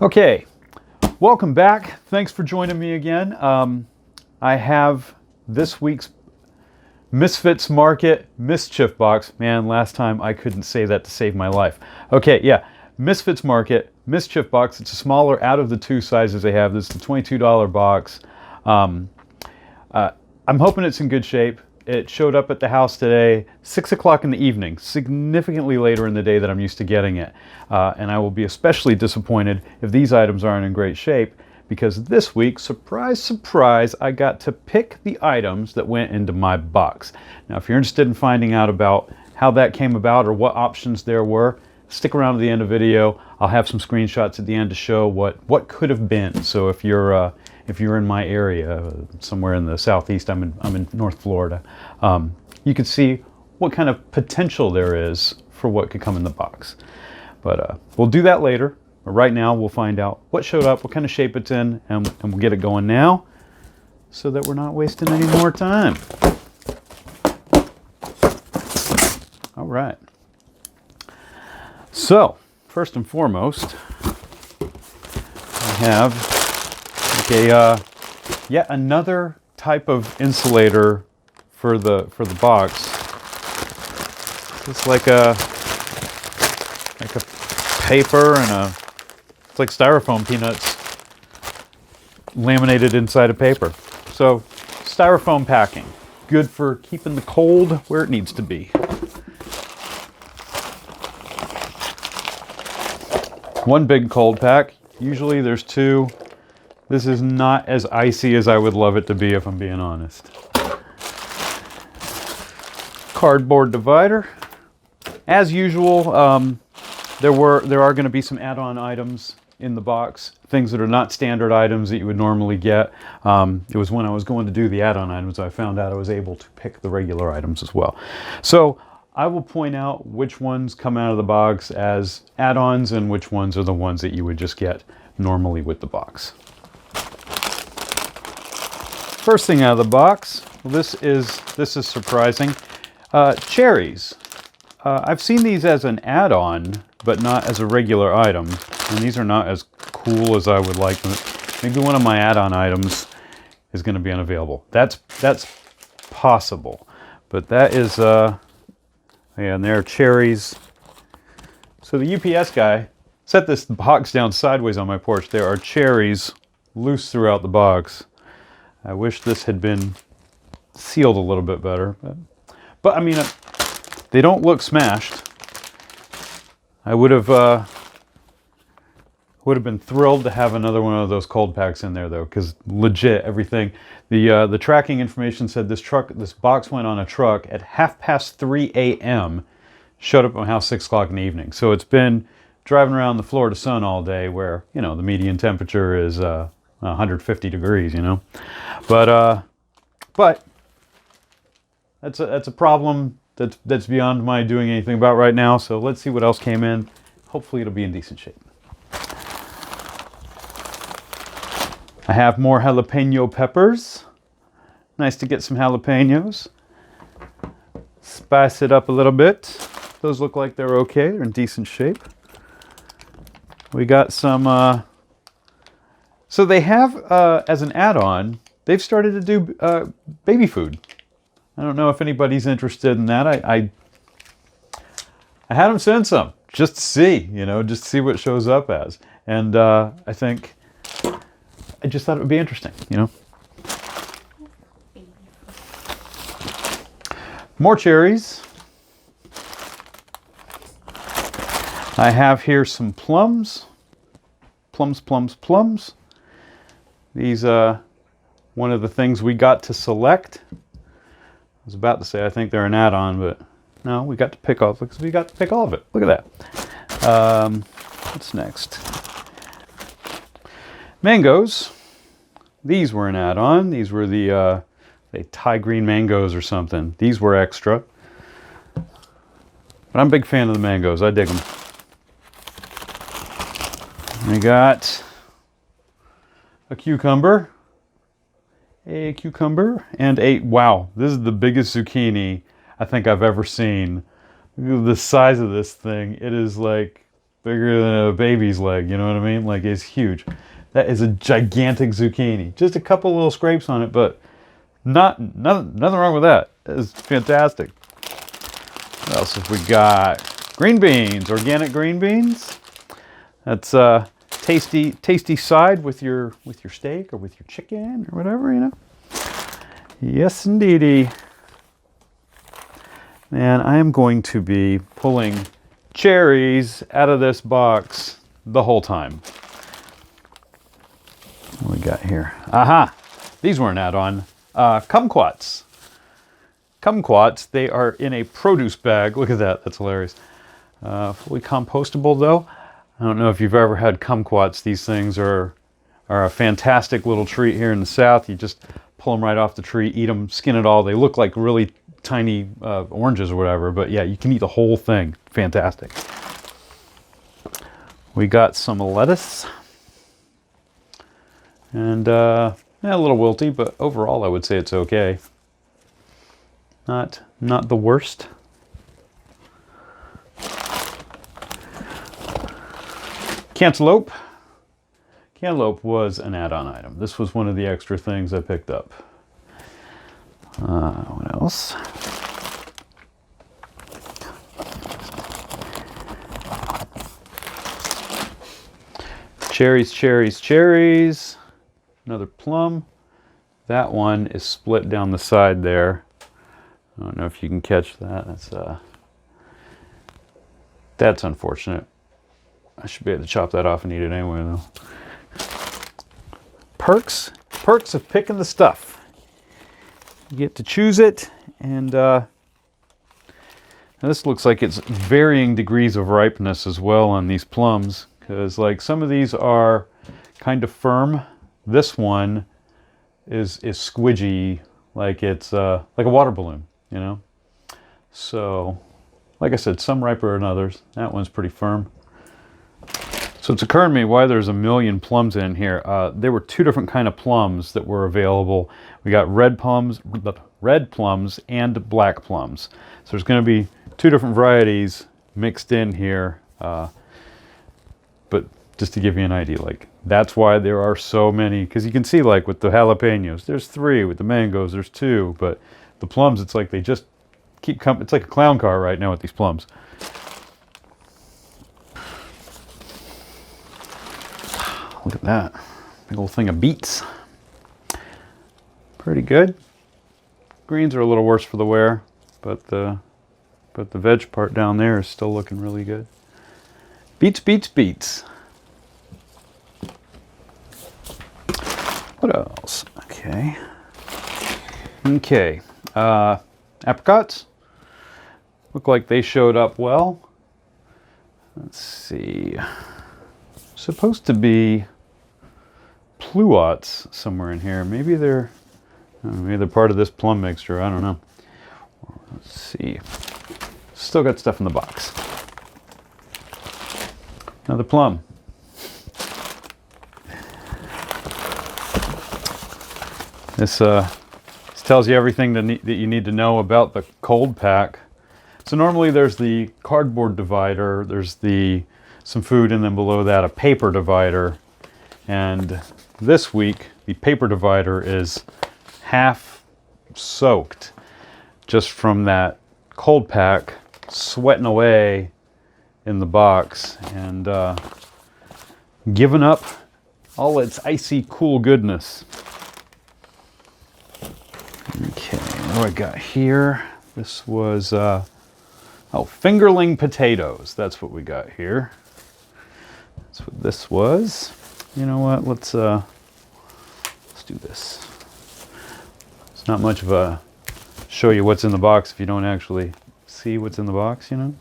Okay, welcome back. Thanks for joining me again. I have this week's Misfits Market Mischief box. Man, last time I couldn't say that to save my life. Okay, yeah, Misfits Market Mischief box. It's a smaller out of the two sizes they have. This is the $22 box. I'm hoping it's in good shape. It showed up at the house today, 6 o'clock in the evening, significantly later in the day than I'm used to getting it. And I will be especially disappointed if these items aren't in great shape, because this week, surprise, surprise, I got to pick the items that went into my box. Now, if you're interested in finding out about how that came about or what options there were, stick around to the end of the video. I'll have some screenshots at the end to show what could have been. So if you're in my area, somewhere in the southeast, I'm in North Florida, you can see what kind of potential there is for what could come in the box. But we'll do that later. Right now, we'll find out what showed up, what kind of shape it's in, and we'll get it going now so that we're not wasting any more time. All right. So, first and foremost, I have yet another type of insulator for the box. It's like a paper and it's like styrofoam peanuts laminated inside a paper. So styrofoam packing, good for keeping the cold where it needs to be. One big cold pack. Usually there's two. This is not as icy as I would love it to be, if I'm being honest. Cardboard divider. As usual, there are going to be some add-on items in the box, things that are not standard items that you would normally get. It was when I was going to do the add-on items I found out I was able to pick the regular items as well. So I will point out which ones come out of the box as add-ons and which ones are the ones that you would just get normally with the box. First thing out of the box, well, this is surprising. Cherries. I've seen these as an add-on, but not as a regular item. And these are not as cool as I would like them. Maybe one of my add-on items is going to be unavailable. That's possible. But that is, yeah, and there are cherries. So the UPS guy set this box down sideways on my porch. There are cherries loose throughout the box. I wish this had been sealed a little bit better. But I mean, they don't look smashed. I would have been thrilled to have another one of those cold packs in there, though, because legit everything. The tracking information said this box went on a truck at 3:30 a.m. Showed up at my house 6 o'clock in the evening. So it's been driving around the Florida sun all day, where the median temperature is 150 degrees. But that's a problem that's beyond my doing anything about right now. So let's see what else came in. Hopefully it'll be in decent shape. I have more jalapeno peppers. Nice to get some jalapenos. Spice it up a little bit. Those look like they're okay. They're in decent shape. We got some... So they have, as an add-on, they've started to do baby food. I don't know if anybody's interested in that. I had them send some just to see, just to see what it shows up as. And I just thought it would be interesting, More cherries. I have here some plums. Plums. These one of the things we got to select. I was about to say I think they're an add-on, but no, we got to pick all because we got to pick all of it. Look at that. What's next? Mangoes. These were an add-on. These were the Thai green mangoes or something. These were extra. But I'm a big fan of the mangoes. I dig them. We got a cucumber, and wow, this is the biggest zucchini I think I've ever seen. Look at the size of this thing. It is like bigger than a baby's leg, you know what I mean? Like, it's huge. That is a gigantic zucchini. Just a couple little scrapes on it, but nothing wrong with that. It's fantastic. What else have we got? Green beans, organic green beans. That's tasty side with your steak or with your chicken or whatever, you know. Yes, indeedy. And I am going to be pulling cherries out of this box the whole time. What we got here? Aha! These weren't add-on. Kumquats. Kumquats, they are in a produce bag. Look at that, that's hilarious. Fully compostable though. I don't know if you've ever had kumquats. These things are a fantastic little treat here in the South. You just pull them right off the tree, eat them, skin it all. They look like really tiny oranges or whatever, but yeah, you can eat the whole thing. Fantastic. We got some lettuce. And a little wilty, but overall I would say it's okay. Not the worst. Cantaloupe. Cantaloupe was an add-on item. This was one of the extra things I picked up. What else? Cherries, cherries, cherries. Another plum. That one is split down the side there. I don't know if you can catch that. That's unfortunate. I should be able to chop that off and eat it anyway, though. Perks of picking the stuff. You get to choose it, and now this looks like it's varying degrees of ripeness as well on these plums, because like some of these are kind of firm. This one is squidgy, like it's like a water balloon, you know. So, like I said, some riper than others. That one's pretty firm. So it's occurring to me why there's a million plums in here. There were two different kind of plums that were available. We got red plums and black plums. So there's going to be two different varieties mixed in here. But just to give you an idea, like that's why there are so many. Because you can see, like with the jalapenos, there's 3. With the mangoes, there's 2. But the plums, it's like they just keep coming. It's like a clown car right now with these plums. Look at that. Big old thing of beets. Pretty good. Greens are a little worse for the wear, but the veg part down there is still looking really good. Beets, beets, beets. What else? Okay. Okay. Apricots. Look like they showed up well. Let's see. Supposed to be pluots somewhere in here. Maybe they're part of this plum mixture. I don't know. Let's see. Still got stuff in the box. Another plum. This tells you everything that you need to know about the cold pack. So normally there's the cardboard divider, there's some food, and then below that a paper divider. And this week the paper divider is half soaked just from that cold pack sweating away in the box and giving up all its icy cool goodness. Okay, what do I got here? This was fingerling potatoes. That's what we got here. That's what this was. You know what? Let's do this. It's not much of a show you what's in the box if you don't actually see what's in the box, you know.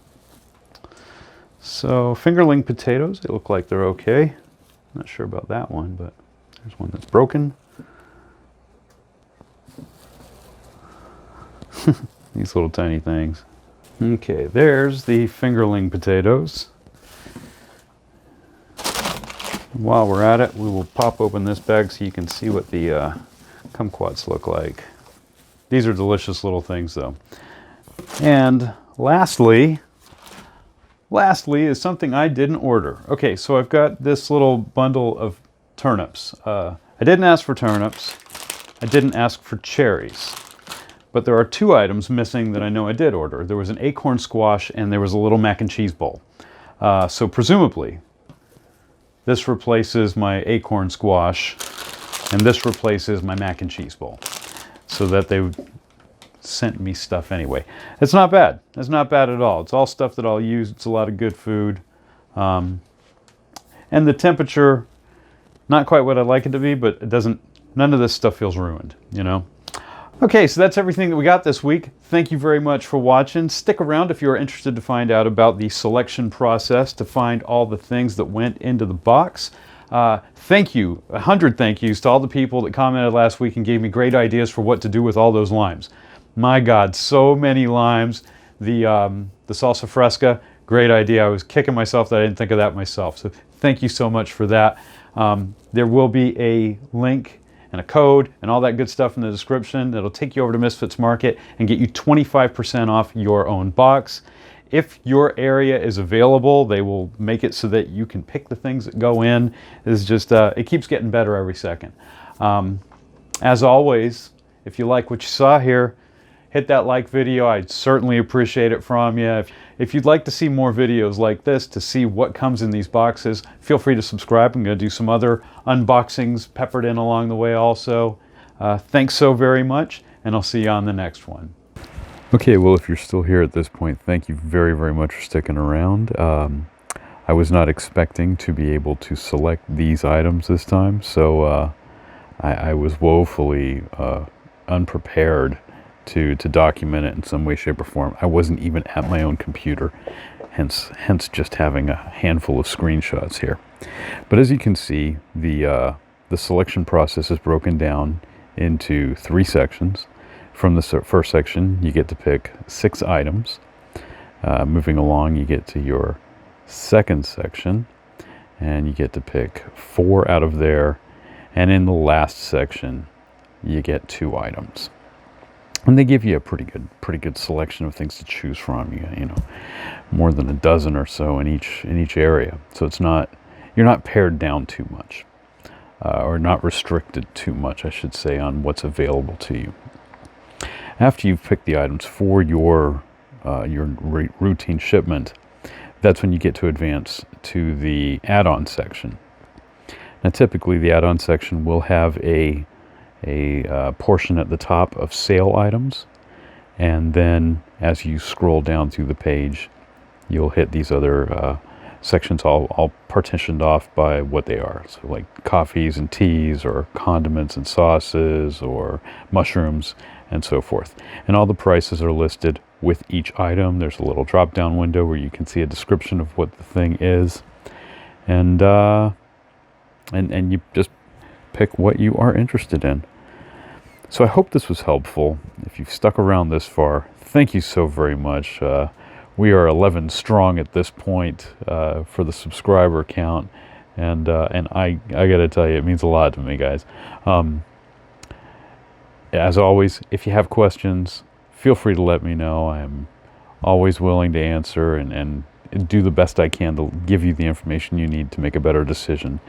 So fingerling potatoes. They look like they're okay. Not sure about that one, but there's one that's broken. These little tiny things. Okay, there's the fingerling potatoes. While we're at it, we will pop open this bag so you can see what the kumquats look like. These are delicious little things though. And lastly, lastly is something I didn't order. Okay, so I've got this little bundle of turnips. I didn't ask for turnips. I didn't ask for cherries. But there are two items missing that I know I did order. There was an acorn squash and there was a little mac and cheese bowl. So presumably, this replaces my acorn squash and this replaces my mac and cheese bowl. So that they sent me stuff anyway. It's not bad. It's not bad at all. It's all stuff that I'll use. It's a lot of good food. And the temperature, not quite what I'd like it to be, but it doesn't, none of this stuff feels ruined, you know? Okay, so that's everything that we got this week. Thank you very much for watching. Stick around if you're interested to find out about the selection process, to find all the things that went into the box. Thank you, 100 thank yous to all the people that commented last week and gave me great ideas for what to do with all those limes. My God, so many limes. The salsa fresca, great idea. I was kicking myself that I didn't think of that myself. So thank you so much for that. There will be a link and a code and all that good stuff in the description that'll take you over to Misfits Market and get you 25% off your own box. If your area is available, they will make it so that you can pick the things that go in. It's just, it keeps getting better every second. As always, if you like what you saw here, hit that like video. I'd certainly appreciate it from you. If you'd like to see more videos like this, to see what comes in these boxes, feel free to subscribe. I'm going to do some other unboxings peppered in along the way also. Thanks so very much, and I'll see you on the next one. Okay, well, if you're still here at this point, thank you very, very much for sticking around. I was not expecting to be able to select these items this time, so I was woefully unprepared to document it in some way, shape, or form. I wasn't even at my own computer, hence just having a handful of screenshots here. But as you can see, the selection process is broken down into 3 sections. From the first section, you get to pick 6 items. Moving along, you get to your second section, and you get to pick 4 out of there. And in the last section, you get 2 items. And they give you a pretty good selection of things to choose from. You know, more than a dozen or so in each area. So it's not, you're not pared down too much, or not restricted too much, I should say, on what's available to you. After you've picked the items for your routine shipment, that's when you get to advance to the add-on section. Now, typically, the add-on section will have a portion at the top of sale items, and then as you scroll down through the page, you'll hit these other sections all partitioned off by what they are. So like coffees and teas, or condiments and sauces, or mushrooms, and so forth. And all the prices are listed with each item. There's a little drop down window where you can see a description of what the thing is, and you just pick what you are interested in. So I hope this was helpful. If you've stuck around this far, thank you so very much. We are 11 strong at this point for the subscriber count, and I gotta tell you, it means a lot to me, guys. As always, if you have questions, feel free to let me know. I'm always willing to answer and do the best I can to give you the information you need to make a better decision.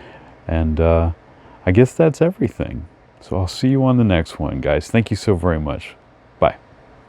And I guess that's everything. So I'll see you on the next one, guys. Thank you so very much.